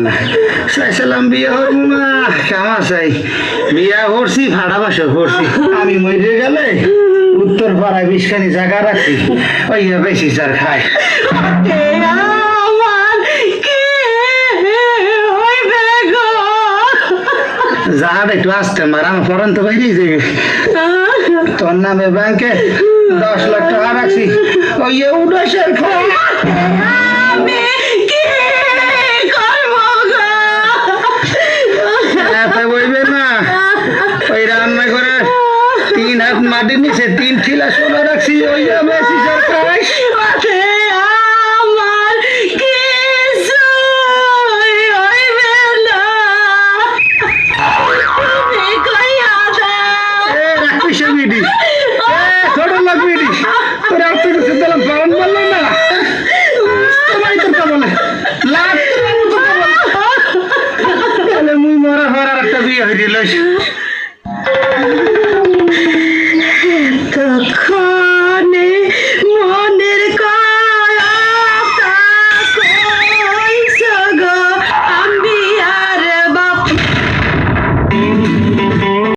না চাইছিলাম বিয়ে হরবো না কামা চাই বিয়া করছি ভাড়া বাসা করছি আমি মরে গেলে উত্তর পাড়ায় বিষখানি জায়গা রাখছি ওই বেশি চার খায় যাহার একটু আসতে মার আমার ফরন তো বাইরেই যাবে তোর নামে ব্যাংকে 10 লাখ টাকা রাখছি ওই উদাসের খায় বইবে না ওই রান্না করে 3 হাত মাটির নিচে 3 ঠিলা সোনা রাখছি ওই বেশি সরকার মুই মরা হওয়ার একটা বিয়ে হয়ে